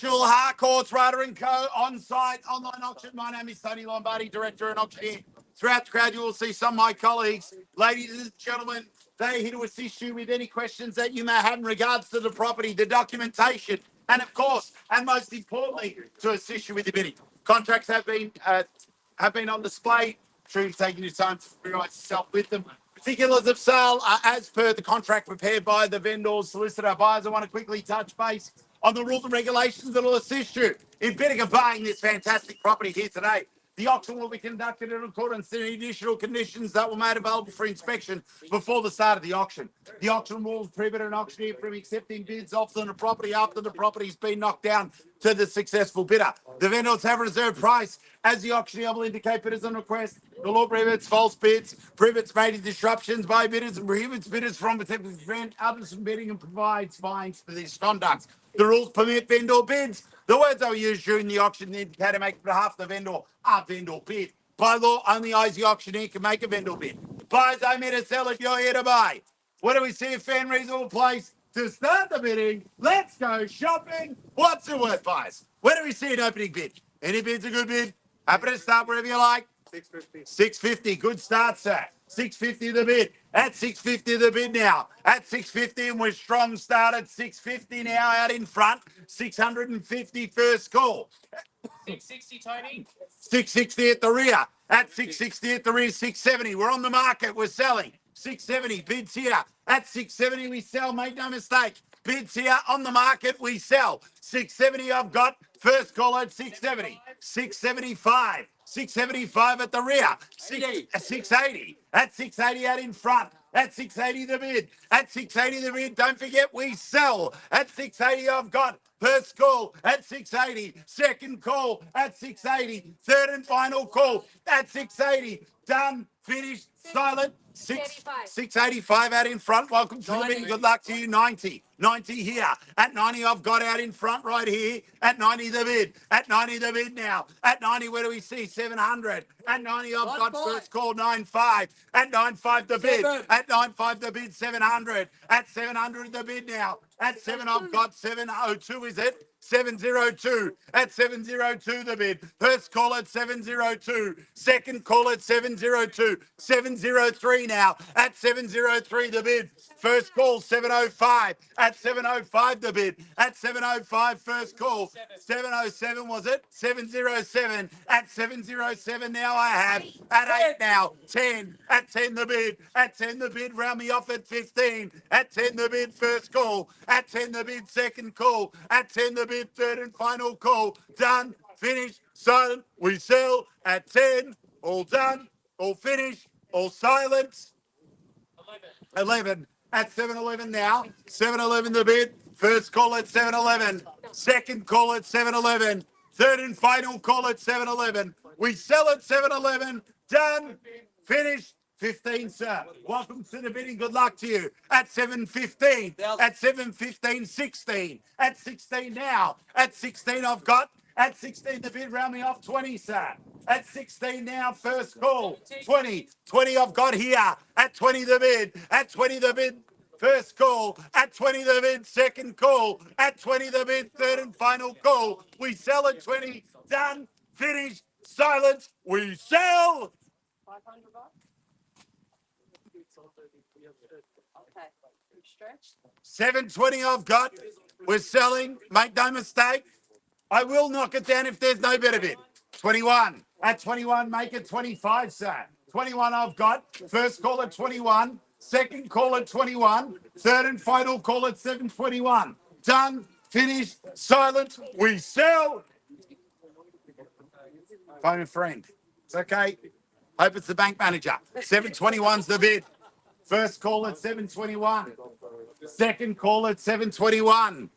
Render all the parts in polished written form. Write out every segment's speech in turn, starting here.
official Harcourts Rata and Co. on-site online auction. My name is Tony Lombardi, director and auctioneer. Throughout the crowd, you will see some of my colleagues. Ladies and gentlemen, they're here to assist you with any questions that you may have in regards to the property, the documentation, and of course, and most importantly, to assist you with your bidding. Contracts have been on display. Sure, you've taken your time to familiarise yourself with them. Particulars of sale are as per the contract prepared by the vendor's solicitor. Buyers, I want to quickly touch base on the rules and regulations that will assist you in bidding and buying this fantastic property here today. The auction will be conducted in accordance to the additional conditions that were made available for inspection before the start of the auction. The auction rules prohibit an auctioneer from accepting bids off on the property after the property's been knocked down to the successful bidder. The vendors have a reserve price as the auctioneer will indicate bidders on request. The law prohibits false bids, prohibits major disruptions by bidders, and prohibits bidders from attempting to prevent others from bidding and provides fines for this conduct. The rules permit vendor bids. The words that were used during the auction indicate to make on behalf of the vendor a vendor bid. By law, only I as the auctioneer can make a vendor bid. Buyers, I'm here to sell if you're here to buy. What do we see? A fair and reasonable place to start the bidding. Let's go shopping. What's the word, buyers? Where do we see an opening bid? Any bid's a good bid. Happy to start wherever you like. 650. 650. Good start, sir. 650 the bid. At 650 the bid now. At 650 and we're strong start at 650 now out in front. 650 first call. 660, Tony. 660 at the rear. At 660 at the rear, 670. We're on the market. We're selling. 670. Bids here. At 670 we sell. Make no mistake. Bids here on the market. We sell. 670 I've got. First call at 670. 675. 675 at the rear. 680. At 680 out in front. At 680 the bid. At 680 the bid. Don't forget we sell. At 680 I've got. First call at 680. Second call at 680. Third and final call at 680. Done. Finished. Silent. 685 out in front. Welcome to the meeting. Good luck to you. 90. 90 here. At 90 I've got out in front right here. At 90 the bid. At 90 the bid now. At 90 where do we see? 700. At 90 I've got first call 95. At 95 the bid. At 95 the bid 700. At 700 the bid now. At 7 I've got 702 is it? 702. At 702 the bid. First call at 702. Second call at 702. 703 now. At 703 the bid. First call 705. At 705 the bid. At 705 first call. 707 was it? 707. At 707 now I have. At 8 now. 10. At 10 the bid. At 10 the bid. Round me off at 15. At 10 the bid first call. At 10 the bid second call. At 10 the bid third and final call. Done. Finished. Silent. We sell. At 10. All done. All finished. All silent. 11. At 711 now. 711 the bid. First call at 711. Second call at 711. Third and final call at 711. We sell at 711. Done. Finished. 15, sir. Welcome to the bidding. Good luck to you. At 715. At 715, 16. At 16 now. At 16 I've got. At 16 the bid. Round me off 20, sir. At 16 now, first call. 20. 20 I've got here. At 20 the bid. At 20 the bid. First call. At 20 the bid. Second call. At 20 the bid. Third and final call. We sell at 20. Done. Finished. Silence. We sell. 500 bucks? Okay. Stretch. 720 I've got. We're selling. Make no mistake. I will knock it down if there's no better bid. 21. At 21, make it 25, sir. 21 I've got. First call at 21. Second call at 21. Third and final call at 721. Done. Finished. Silent. We sell. Phone a friend. It's okay. Hope it's the bank manager. 721's the bid. First call at 721. Second call at 721.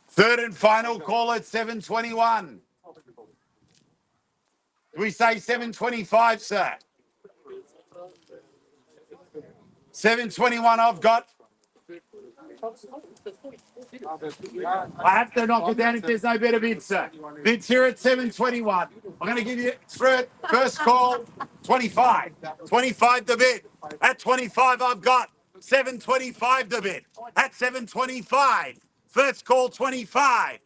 Third and final call at 721. Do we say 725, sir? 721 I've got. I have to knock it down if there's no better bid, sir. Bids here at 721. I'm going to give you first call 25. 25 the bid. At 25 I've got 725 the bid. At 725. First call 25.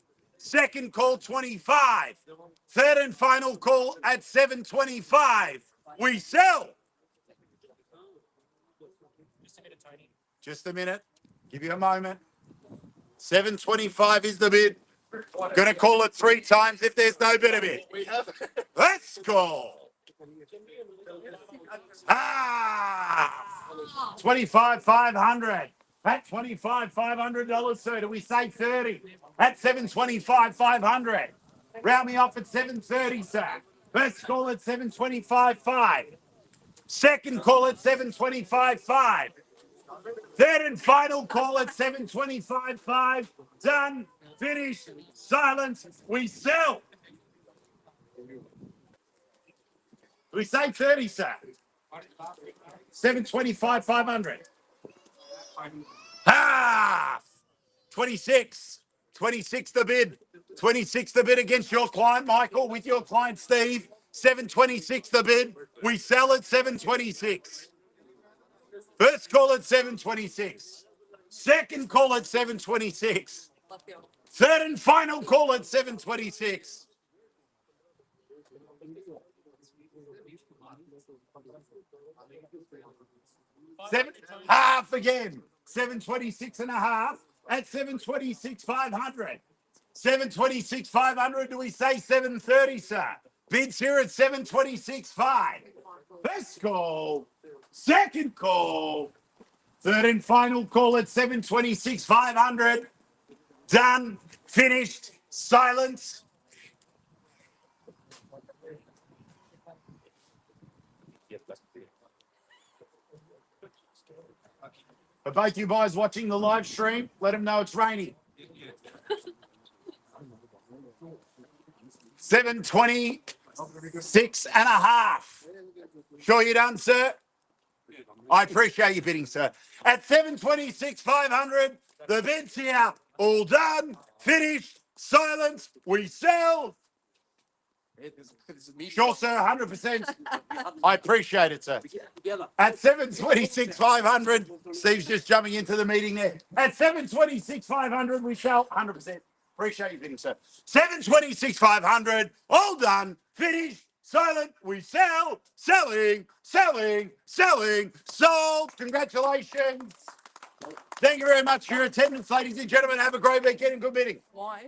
Second call, 25. Third and final call at 7.25. We sell. Just a minute, Tony. Just a minute. Give you a moment. 7.25 is the bid. Gonna call it 3 times if there's no better bid. Let's go. 25,500. At $25,500, sir. Do we say 30? At 725,500. Round me off at 730, sir. First call at 725.5. Second call at 725.5. Third and final call at 725.5. Done. Finished. Silence. We sell. We say 30, sir. 725,500. Half. 26. 26 the bid. 26 the bid against your client, Michael, with your client, Steve. 726 the bid. We sell at 726. First call at 726. Second call at 726. Third and final call at 726. Seven, half again. 726 and a half at 726,500. 726,500. Do we say 730, sir? Bids here at 726.5. First call. Second call. Third and final call at 726,500. Done. Finished. Silence. For both you guys watching the live stream, let them know it's raining. 726 and a half. Sure you done, sir? I appreciate you bidding, sir. At 726,500, the bid's here. All done. Finished. Silence. We sell. Sure, sir. 100%. I appreciate it, sir. At 726,500, Steve's just jumping into the meeting there. At 726,500, we shall 100%. Appreciate you bidding, sir. 726,500. All done. Finished. Silent. We sell. Selling. Selling. Selling. Sold. Congratulations. Thank you very much for your attendance, ladies and gentlemen. Have a great weekend and good bidding. Why?